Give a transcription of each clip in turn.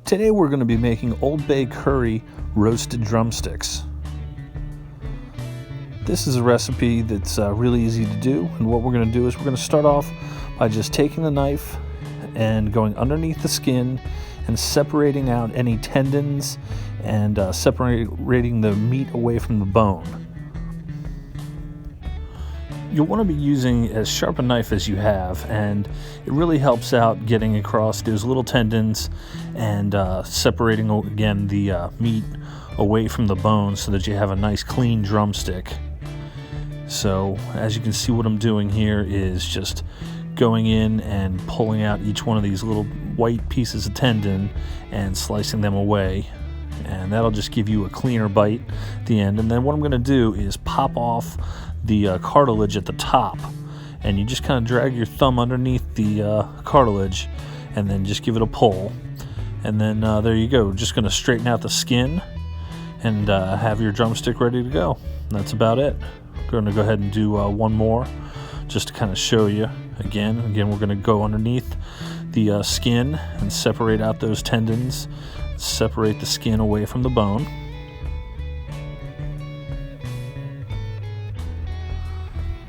Today we're going to be making Old Bay curry roasted drumsticks. This is a recipe that's really easy to do, and what we're going to do is we're going to start off by just taking the knife and going underneath the skin and separating out any tendons and separating the meat away from the bone. You'll want to be using as sharp a knife as you have, and it really helps out getting across those little tendons and separating again the meat away from the bone so that you have a nice clean drumstick. So as you can see, what I'm doing here is just going in and pulling out each one of these little white pieces of tendon and slicing them away, and that'll just give you a cleaner bite at the end. And then what I'm going to do is pop off the cartilage at the top, and you just kind of drag your thumb underneath the cartilage and then just give it a pull, and then there you go. Just going to straighten out the skin and have your drumstick ready to go. And that's about it. I'm going to go ahead and do one more just to kind of show you again. We're going to go underneath the skin and separate out those tendons, separate the skin away from the bone.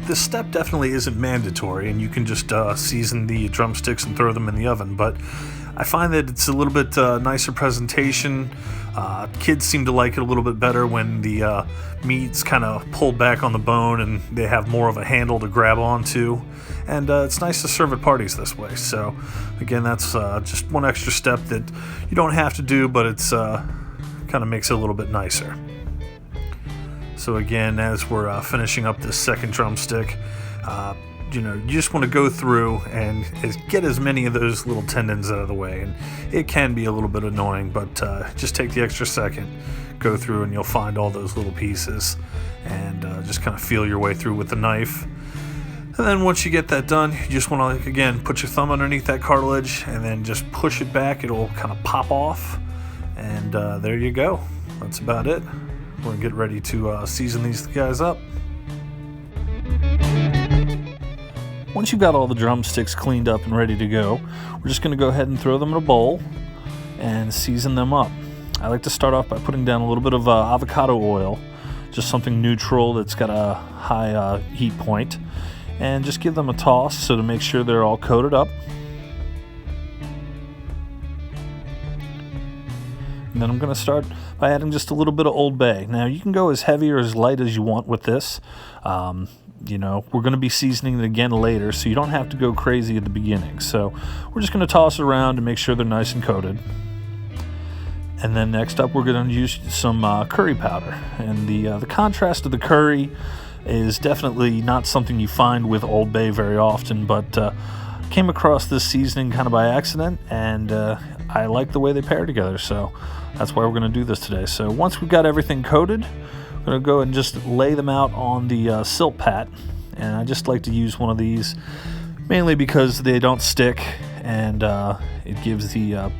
This step definitely isn't mandatory, and you can just season the drumsticks and throw them in the oven, but I find that it's a little bit nicer presentation. Kids seem to like it a little bit better when the meat's kind of pulled back on the bone and they have more of a handle to grab onto, and it's nice to serve at parties this way. So again, that's just one extra step that you don't have to do, but it's kind of makes it a little bit nicer. So again, as we're finishing up this second drumstick, you just want to go through and get as many of those little tendons out of the way. And it can be a little bit annoying, but just take the extra second, go through, and you'll find all those little pieces, and just kind of feel your way through with the knife. And then once you get that done, you just want to, again, put your thumb underneath that cartilage and then just push it back. It'll kind of pop off, and there you go. That's about it. We're going to get ready to season these guys up. Once you've got all the drumsticks cleaned up and ready to go, we're just going to go ahead and throw them in a bowl and season them up. I like to start off by putting down a little bit of avocado oil, just something neutral that's got a high heat point, and just give them a toss so to make sure they're all coated up. And then I'm going to start by adding just a little bit of Old Bay. Now you can go as heavy or as light as you want with this. We're going to be seasoning it again later, so you don't have to go crazy at the beginning. So we're just going to toss it around to make sure they're nice and coated. And then next up, we're going to use some curry powder. And the contrast of the curry is definitely not something you find with Old Bay very often, but came across this seasoning kind of by accident, and I like the way they pair together, so that's why we're going to do this today. So once we've got everything coated, we're going to go and just lay them out on the silk pat, and I just like to use one of these mainly because they don't stick, and it gives the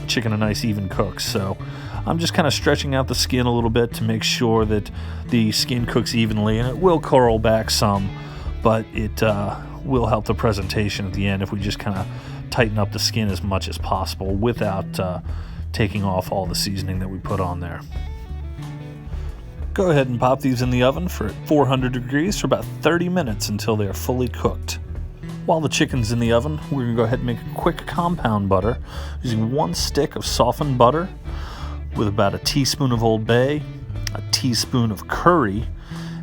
chicken a nice even cook. So I'm just kind of stretching out the skin a little bit to make sure that the skin cooks evenly, and it will curl back some, but it will help the presentation at the end if we just kind of tighten up the skin as much as possible without taking off all the seasoning that we put on there. Go ahead and pop these in the oven for 400 degrees for about 30 minutes until they are fully cooked. While the chicken's in the oven, we're going to go ahead and make a quick compound butter using 1 stick of softened butter with about a teaspoon of Old Bay, a teaspoon of curry,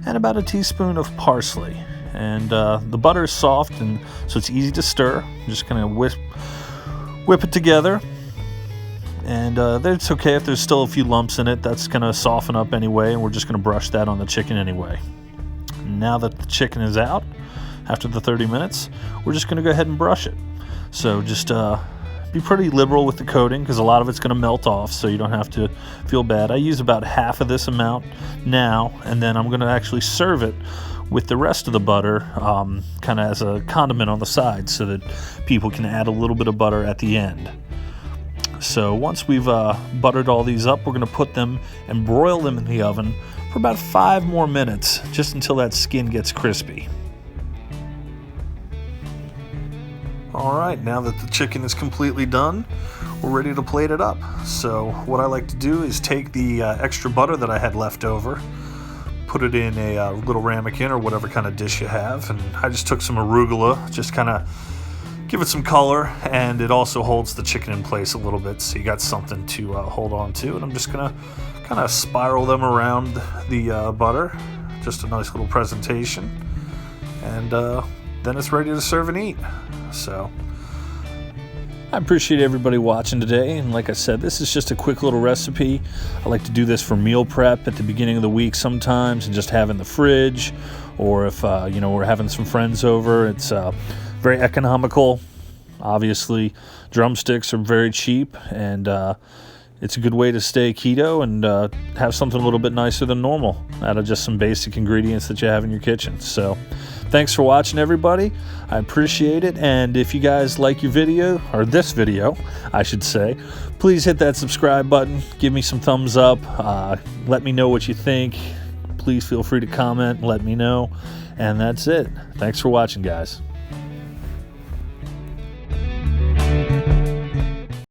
and about a teaspoon of parsley. And the butter is soft, and so it's easy to stir. I'm just going to whip it together. And it's okay if there's still a few lumps in it. That's going to soften up anyway, and we're just going to brush that on the chicken anyway. Now that the chicken is out, after the 30 minutes, we're just going to go ahead and brush it. So just be pretty liberal with the coating, because a lot of it's going to melt off, so you don't have to feel bad. I use about half of this amount now, and then I'm going to actually serve it with the rest of the butter kind of as a condiment on the side, so that people can add a little bit of butter at the end. So once we've buttered all these up, we're going to put them and broil them in the oven for about 5 more minutes, just until that skin gets crispy. Alright, now that the chicken is completely done, we're ready to plate it up. So what I like to do is take the extra butter that I had left over, put it in a little ramekin or whatever kind of dish you have, and I just took some arugula, just kind of give it some color, and it also holds the chicken in place a little bit, so you got something to hold on to. And I'm just gonna kind of spiral them around the butter, just a nice little presentation, and then it's ready to serve and eat. So I appreciate everybody watching today, and like I said, this is just a quick little recipe. I like to do this for meal prep at the beginning of the week sometimes, and just have in the fridge, or if we're having some friends over. It's very economical. Obviously, drumsticks are very cheap, and it's a good way to stay keto and have something a little bit nicer than normal out of just some basic ingredients that you have in your kitchen. So thanks for watching, everybody. I appreciate it. And if you guys like your video, or this video, I should say, please hit that subscribe button. Give me some thumbs up. Let me know what you think. Please feel free to comment and let me know. And that's it. Thanks for watching, guys.